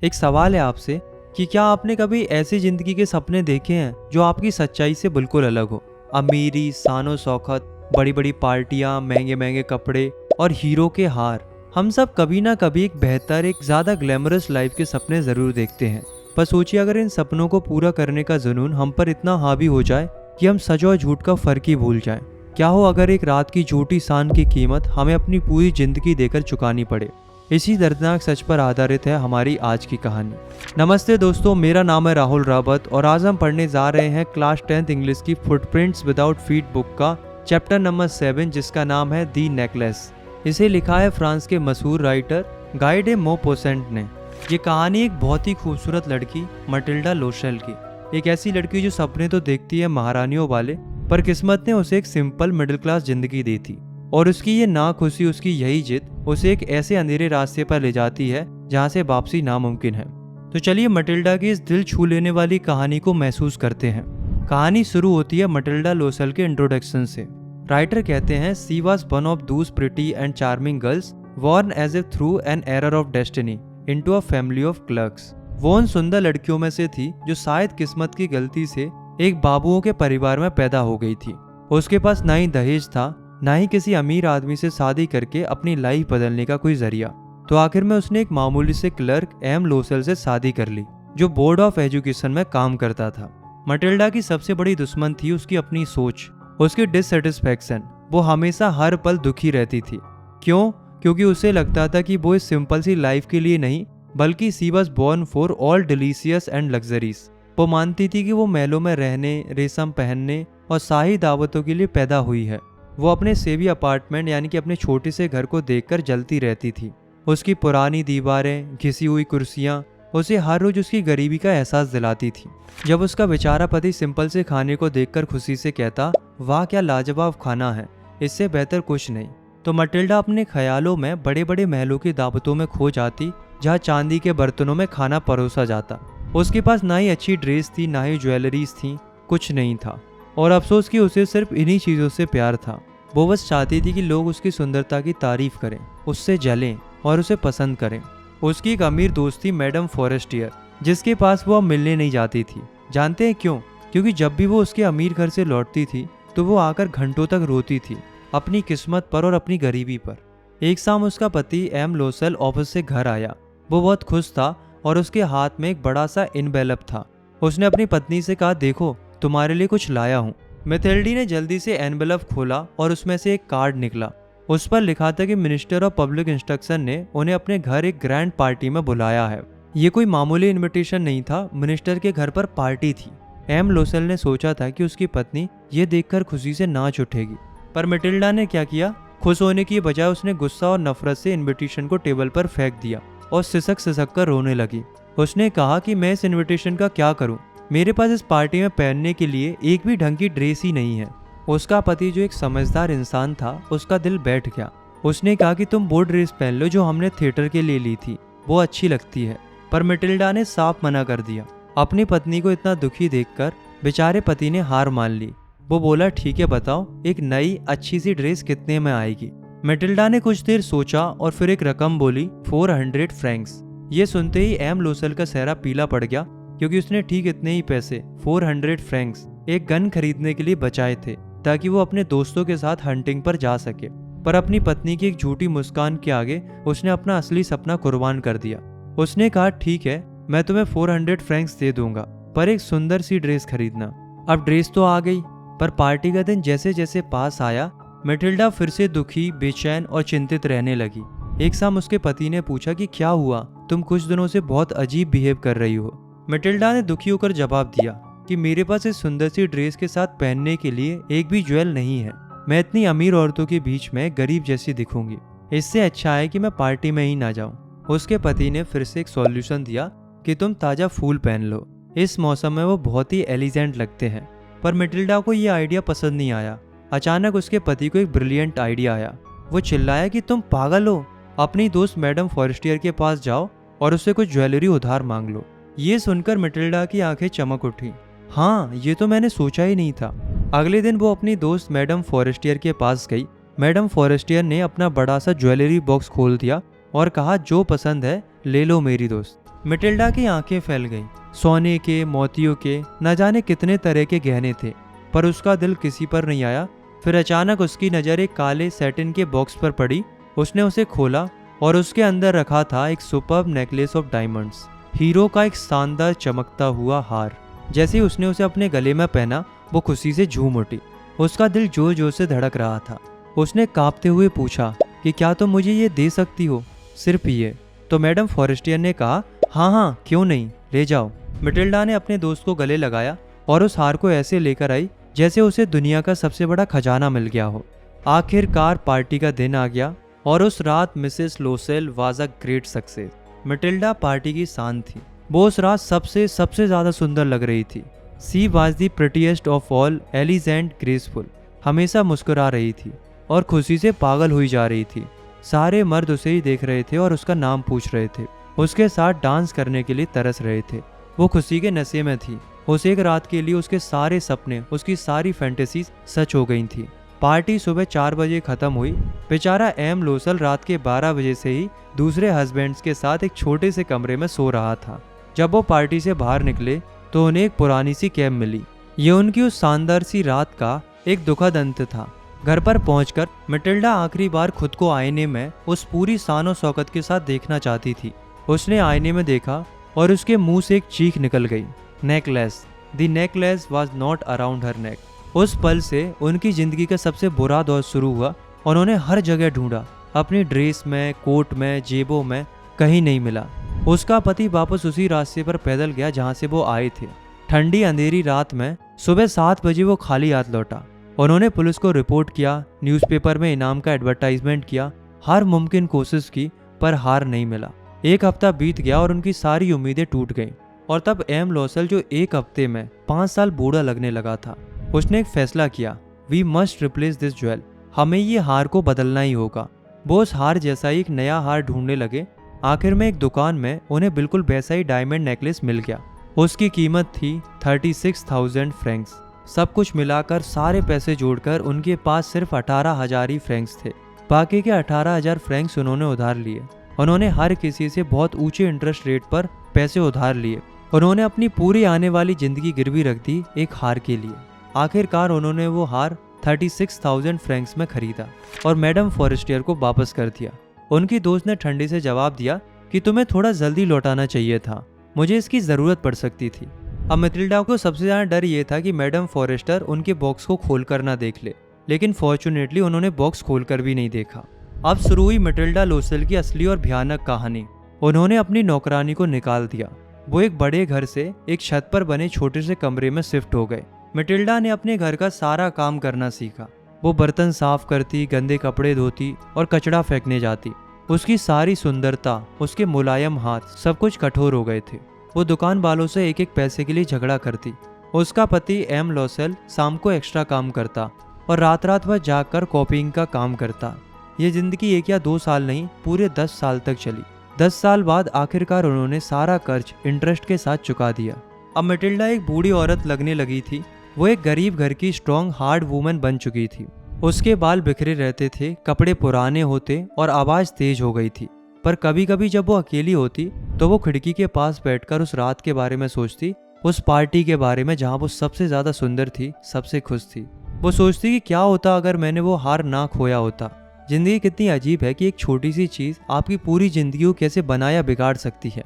एक सवाल है आपसे कि क्या आपने कभी ऐसी जिंदगी के सपने देखे हैं जो आपकी सच्चाई से बिल्कुल अलग हो। अमीरी, शानो शौकत, बड़ी बड़ी पार्टियां, महंगे महंगे कपड़े और हीरो के हार। हम सब कभी ना कभी एक बेहतर, एक ज्यादा ग्लैमरस लाइफ के सपने जरूर देखते हैं। पर सोचिए, अगर इन सपनों को पूरा करने का जुनून हम पर इतना हावी हो जाए कि हम सच और झूठ का फर्क ही भूल जाएं। क्या हो अगर एक रात की झूठी शान की कीमत हमें अपनी पूरी जिंदगी देकर चुकानी पड़े। इसी दर्दनाक सच पर आधारित है हमारी आज की कहानी। नमस्ते दोस्तों, मेरा नाम है राहुल रावत और आज हम पढ़ने जा रहे हैं क्लास 10th इंग्लिश की फुटप्रिंट्स विदाउट फीट बुक का चैप्टर नंबर 7, जिसका नाम है दी नेकलेस। इसे लिखा है फ्रांस के मशहूर राइटर गाय डे मॉपोसेंट ने। ये कहानी एक बहुत ही खूबसूरत लड़की मटिल्डा लोशेल की, एक ऐसी लड़की जो सपने तो देखती है महारानियों वाले, पर किस्मत ने उसे एक सिंपल मिडिल क्लास जिंदगी दी थी। और उसकी ये नाखुशी, उसकी यही जिद उसे एक ऐसे अंधेरे रास्ते पर ले जाती है जहाँ से वापसी नामुमकिन है। तो चलिए मटिल्डा की इस दिल छू लेने वाली कहानी को महसूस करते हैं। कहानी शुरू होती है मटिल्डा लोशेल के इंट्रोडक्शन से। राइटर कहते हैं, she was one of those pretty and charming girls born as if through an error of destiny into a family of clerks। वो उन सुंदर लड़कियों में से थी जो शायद किस्मत की गलती से एक बाबुओं के परिवार में पैदा हो गई थी। उसके पास ना ही दहेज था, ना ही किसी अमीर आदमी से शादी करके अपनी लाइफ बदलने का कोई जरिया। तो आखिर में उसने एक मामूली से क्लर्क एम लोशेल से शादी कर ली, जो बोर्ड ऑफ एजुकेशन में काम करता था। मटिल्डा की सबसे बड़ी दुश्मन थी उसकी अपनी सोच, उसकी डिससेटिस्फैक्शन। वो हमेशा हर पल दुखी रहती थी। क्यों? क्योंकि उसे लगता था कि वो इस सिंपल सी लाइफ के लिए नहीं, बल्कि she was born for all delicious and luxuries. वो मानती थी कि वो महलों में रहने, रेशम पहनने और शाही दावतों के लिए पैदा हुई है। वो अपने सेवी अपार्टमेंट यानी कि अपने छोटे से घर को देखकर जलती रहती थी। उसकी पुरानी दीवारें, घिसी हुई कुर्सियां उसे हर रोज उसकी गरीबी का एहसास दिलाती थी। जब उसका बेचारा पति सिंपल से खाने को देखकर खुशी से कहता, वाह क्या लाजवाब खाना है, इससे बेहतर कुछ नहीं, तो मटिल्डा अपने ख्यालों में बड़े बड़े महलों की दावतों में खो जाती, जहाँ चांदी के बर्तनों में खाना परोसा जाता। उसके पास ना ही अच्छी ड्रेस थी, ना ही ज्वेलरीज थी, कुछ नहीं था। और अफसोस कि उसे सिर्फ इन्हीं चीज़ों से प्यार था। वो बस चाहती थी कि लोग उसकी सुंदरता की तारीफ करें, उससे जलें और उसे पसंद करें। उसकी एक अमीर दोस्त थी मैडम फॉरेस्टियर, जिसके पास वो अब मिलने नहीं जाती थी। जानते हैं क्यों? क्योंकि जब भी वो उसके अमीर घर से लौटती थी तो वो आकर घंटों तक रोती थी, अपनी किस्मत पर और अपनी गरीबी पर। एक शाम उसका पति एम लोशेल ऑफिस से घर आया। वो बहुत खुश था और उसके हाथ में एक बड़ा सा इनवेलप था। उसने अपनी पत्नी से कहा, देखो तुम्हारे लिए कुछ लाया हूँ। मैथिल्डी ने जल्दी से एनवेलप खोला और उसमें से एक कार्ड निकला। उस पर लिखा था कि मिनिस्टर ऑफ पब्लिक इंस्ट्रक्शन ने उन्हें अपने घर एक ग्रैंड पार्टी में बुलाया है। ये कोई मामूली इनविटेशन नहीं था, मिनिस्टर के घर पर पार्टी थी। एम लोशेल ने सोचा था कि उसकी पत्नी ये देखकर खुशी से नाच उठेगी, पर मटिल्डा ने क्या किया, खुश होने की बजाय उसने गुस्सा और नफरत से इनविटेशन को टेबल पर फेंक दिया और सिसक सिसक कर रोने लगी। उसने कहा कि मैं इस इनविटेशन का क्या करूं, मेरे पास इस पार्टी में पहनने के लिए एक भी ढंग की ड्रेस ही नहीं है। उसका पति जो एक समझदार इंसान था, उसका दिल बैठ गया। उसने कहा कि तुम वो ड्रेस पहन लो जो हमने थिएटर के लिए ली थी, वो अच्छी लगती है। पर मटिल्डा ने साफ मना कर दिया। अपनी पत्नी को इतना दुखी देखकर बेचारे पति ने हार मान ली। वो बोला, ठीक है बताओ, एक नई अच्छी सी ड्रेस कितने में आएगी। मटिल्डा ने कुछ देर सोचा और फिर एक रकम बोली, 400 फ्रैंक्स। ये सुनते ही एम लोशेल का चेहरा पीला पड़ गया, क्योंकि उसने ठीक इतने ही पैसे 400 फ्रैंक्स एक गन खरीदने के लिए बचाए थे, ताकि वो अपने दोस्तों के साथ हंटिंग पर जा सके। पर अपनी पत्नी की एक झूठी मुस्कान के आगे उसने अपना असली सपना कुर्बान कर दिया। उसने कहा, ठीक है मैं तुम्हें 400 फ्रैंक्स दे दूंगा, पर एक सुंदर सी ड्रेस खरीदना। अब ड्रेस तो आ गई, पर पार्टी का दिन जैसे जैसे पास आया, मटिल्डा फिर से दुखी, बेचैन और चिंतित रहने लगी। एक शाम उसके पति ने पूछा कि क्या हुआ, तुम कुछ दिनों से बहुत अजीब बिहेव कर रही हो। मटिल्डा ने दुखी होकर जवाब दिया कि मेरे पास इस सुंदर सी ड्रेस के साथ पहनने के लिए एक भी ज्वेल नहीं है। मैं इतनी अमीर औरतों के बीच में गरीब जैसी दिखूंगी। इससे अच्छा है कि मैं पार्टी में ही ना जाऊं। उसके पति ने फिर से एक सॉल्यूशन दिया कि तुम ताजा फूल पहन लो, इस मौसम में वो बहुत ही एलिगेंट लगते हैं। पर मटिल्डा को ये आइडिया पसंद नहीं आया। अचानक उसके पति को एक ब्रिलियंट आइडिया आया। वो चिल्लाया कि तुम पागल हो, अपनी दोस्त मैडम फॉरेस्टियर के पास जाओ और उससे कुछ ज्वेलरी उधार मांग लो। ये सुनकर मटिल्डा की आंखें चमक उठी। हाँ, ये तो मैंने सोचा ही नहीं था। अगले दिन वो अपनी दोस्त मैडम फॉरेस्टियर के पास गई। मैडम फॉरेस्टियर ने अपना बड़ा सा ज्वेलरी बॉक्स खोल दिया और कहा, जो पसंद है ले लो मेरी दोस्त। मिटिल्डा की आंखें फैल गईं। सोने के, मोतियों के, न जाने कितने तरह के गहने थे, पर उसका दिल किसी पर नहीं आया। फिर अचानक उसकी नज़र एक काले सैटिन के बॉक्स पर पड़ी। उसने उसे खोला और उसके अंदर रखा था एक superb necklace of diamonds, hero का एक शानदार चमकता हुआ हार। जैसे ही उसने उसे अपने गले में पहना, वो खुशी से झूम उठी। उसका दिल जोर जोर से धड़क रहा था। उसने कांपते हुए पूछा कि क्या तुम मुझे ये दे सकती हो, सिर्फ ये? तो मैडम फॉरेस्टियर ने कहा, हाँ हाँ, क्यों नहीं, ले जाओ। मिटिल्डा ने अपने दोस्त को गले लगाया और उस हार को ऐसे लेकर आई जैसे उसे दुनिया का सबसे बड़ा खजाना मिल गया हो। आखिरकार पार्टी का दिन आ गया और उस रात Mrs Loisel was a great success. Mathilde party की शान थी। वो उस रात सबसे ज्यादा सुंदर लग रही थी। She was the prettiest of all, एलिजेंट, graceful. हमेशा मुस्कुरा रही थी और खुशी से पागल हुई जा रही थी। सारे मर्द उसे ही देख रहे थे और उसका नाम पूछ रहे थे। उसके साथ डांस करने के लिए तरस रहे थे। वो खुशी के नशे में थी। उस एक रात के लिए उसके सारे सपने, उसकी सारी फैंटेसीज सच हो गई थी। पार्टी सुबह 4 बजे खत्म हुई। बेचारा एम लोसल रात के 12 बजे से ही दूसरे हस्बैंड्स के साथ एक छोटे से कमरे में सो रहा था। जब वो पार्टी से बाहर निकले तो उन्हें एक पुरानी सी कैब मिली। ये उनकी उस शानदार सी रात का एक दुखद अंत था। घर पर पहुंचकर मिटिल्डा आखिरी बार खुद को आईने में उस पूरी शान शौकत के साथ देखना चाहती थी। उसने आईने में देखा और उसके मुंह से एक चीख निकल गई, necklace. The necklace was not around her neck. उस पल से उनकी जिंदगी का सबसे बुरा दौर शुरू हुआ। उन्होंने हर जगह ढूंढा, अपनी ड्रेस में, कोट में, जेबों में, कहीं नहीं मिला। उसका पति वापस उसी रास्ते पर पैदल गया जहां से वो आए थे। ठंडी अंधेरी रात में सुबह 7 बजे वो खाली हाथ लौटा। उन्होंने पुलिस को रिपोर्ट किया, न्यूज़पेपर में इनाम का एडवर्टाइजमेंट किया, हर मुमकिन कोशिश की, पर हार नहीं मिला। एक हफ्ता बीत गया और उनकी सारी उम्मीदें टूट गईं। और तब एम लोसल, जो एक हफ्ते में 5 साल बूढ़ा लगने लगा था, उसने एक फैसला किया, we must replace this jewel. हमें ये हार को बदलना ही होगा। वो उस हार जैसा ही एक नया हार ढूंढने लगे। आखिर में एक दुकान में उन्हें बिल्कुल वैसा ही डायमंड नेकलेस मिल गया। उसकी कीमत थी 36,000 फ्रैंक्स। सब कुछ मिलाकर, सारे पैसे जोड़कर उनके पास सिर्फ 18,000 ही फ्रैंक्स थे। बाकी के 18,000 फ्रैंक्स उन्होंने उधार लिए। उन्होंने हर किसी से बहुत ऊंचे इंटरेस्ट रेट पर पैसे उधार लिए। उन्होंने अपनी पूरी आने वाली जिंदगी गिरवी रख दी एक हार के लिए। आखिरकार उन्होंने वो हार 36,000 फ्रैंक्स में खरीदा और मैडम फॉरेस्टियर को वापस कर दिया। उनकी दोस्त ने ठंडे से जवाब दिया कि तुम्हें थोड़ा जल्दी लौटाना चाहिए था, मुझे इसकी जरूरत पड़ सकती थी। अब मिटिल्डा को सबसे ज्यादा डर ये था कि मैडम फॉरेस्टर उनके बॉक्स को खोलकर ना देख ले, लेकिन फॉर्चुनेटली उन्होंने बॉक्स खोलकर भी नहीं देखा। अब शुरू हुई मिटिल्डा लोसेल की असली और भयानक कहानी। उन्होंने अपनी नौकरानी को निकाल दिया। वो एक बड़े घर से एक छत पर बने छोटे से कमरे में शिफ्ट हो गए। मिटिल्डा ने अपने घर का सारा काम करना सीखा। वो बर्तन साफ करती, गंदे कपड़े धोती और कचरा फेंकने जाती। उसकी सारी सुंदरता, उसके मुलायम हाथ, सब कुछ कठोर हो गए थे। वो दुकान वालों से एक एक पैसे के लिए झगड़ा करती। उसका पति एम लोसेल शाम को एक्स्ट्रा काम करता और रात रात भर जागकर कॉपिंग का काम करता। ये जिंदगी 1 या 2 साल नहीं, पूरे 10 साल तक चली। 10 साल बाद आखिरकार उन्होंने सारा कर्ज इंटरेस्ट के साथ चुका दिया। अब मिटिल्डा एक बूढ़ी औरत लगने लगी थी। वो एक गरीब घर की स्ट्रॉन्ग हार्ड वुमन बन चुकी थी। उसके बाल बिखरे रहते थे, कपड़े पुराने होते और आवाज तेज हो गई थी। पर कभी कभी जब वो अकेली होती तो वो खिड़की के पास बैठकर उस रात के बारे में सोचती, उस पार्टी के बारे में जहाँ वो सबसे ज्यादा सुंदर थी, सबसे खुश थी। वो सोचती कि क्या होता अगर मैंने वो हार ना खोया होता। जिंदगी कितनी अजीब है कि एक छोटी सी चीज आपकी पूरी जिंदगी को कैसे बना या बिगाड़ सकती है।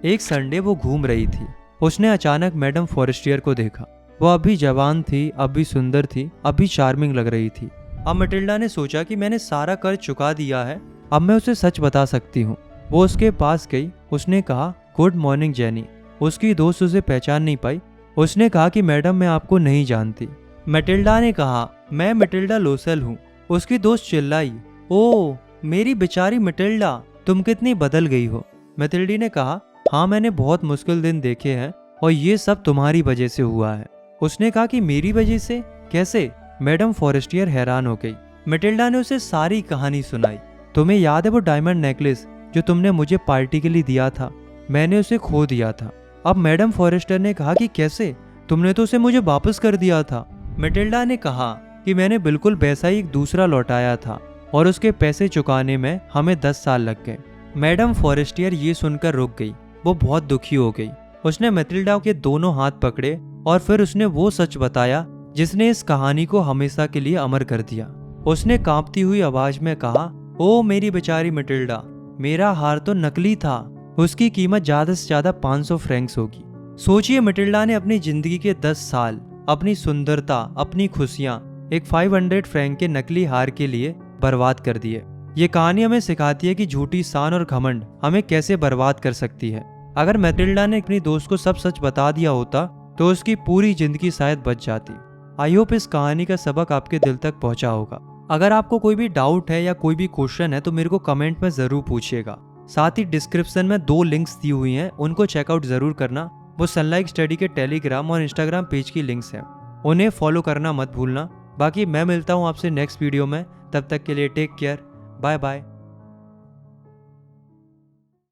एक संडे वो घूम रही थी। उसने अचानक मैडम फॉरेस्टियर को देखा। वो अब भी जवान थी, अब भी सुंदर थी, अब भी चार्मिंग लग रही थी। अब मिटिल्डा ने सोचा कि मैंने सारा कर्ज चुका दिया है, अब मैं उसे सच बता सकती हूँ। वो उसके पास गई। उसने कहा, गुड मॉर्निंग जेनी। उसकी दोस्त उसे पहचान नहीं पाई। उसने कहा कि मैडम मैं आपको नहीं जानती। मिटिल्डा ने कहा, मैं मिटिल्डा लोसेल हूँ। उसकी दोस्त चिल्लाई, ओह मेरी बेचारी मिटिल्डा, तुम कितनी बदल गई हो। मिटिल्डी ने कहा, हाँ मैंने बहुत मुश्किल दिन देखे हैं और ये सब तुम्हारी वजह से हुआ है। उसने कहा कि मेरी वजह से? कैसे? मैडम फॉरेस्टियर हैरान हो गई। मिटिल्डा ने उसे सारी कहानी सुनाई। तुम्हें याद है वो डायमंड नेकलेस जो तुमने मुझे पार्टी के लिए दिया था? मैंने उसे खो दिया था। अब मैडम फॉरेस्टर ने कहा कि कैसे? तुमने तो उसे मुझे वापस कर दिया था। मिटिल्डा ने कहा कि मैंने बिल्कुल वैसा ही एक दूसरा लौटाया था और उसके पैसे चुकाने में हमें 10 साल लग गए। मैडम फॉरेस्टियर ये सुनकर रुक गई। वो बहुत दुखी हो गई। उसने मैटिल्डा के दोनों हाथ पकड़े और फिर उसने वो सच बताया जिसने इस कहानी को हमेशा के लिए अमर कर दिया। उसने कांपती हुई आवाज में कहा, ओ मेरी बेचारी मैटिल्डा, मेरा हार तो नकली था, उसकी कीमत ज्यादा से ज्यादा 500 फ्रैंक्स होगी। सोचिए, मैटिल्डा ने अपनी जिंदगी के 10 साल, अपनी सुंदरता, अपनी खुशियां एक 500 फ्रैंक के नकली हार के लिए बर्बाद कर दिए। ये कहानी हमें सिखाती है कि झूठी शान और घमंड हमें कैसे बर्बाद कर सकती है। अगर मैटिल्डा ने अपनी दोस्त को सब सच बता दिया होता तो उसकी पूरी जिंदगी शायद बच जाती। आई होप इस कहानी का सबक आपके दिल तक पहुंचा होगा। अगर आपको कोई भी डाउट है या कोई भी क्वेश्चन है तो मेरे को कमेंट में जरूर पूछिएगा। साथ ही डिस्क्रिप्शन में 2 लिंक्स दी हुई हैं, उनको चेकआउट जरूर करना। वो सनलाइट स्टडी के टेलीग्राम और इंस्टाग्राम पेज की लिंक्स हैं, उन्हें फॉलो करना मत भूलना। बाकी मैं मिलता हूँ आपसे नेक्स्ट वीडियो में, तब तक के लिए टेक केयर, बाय बाय।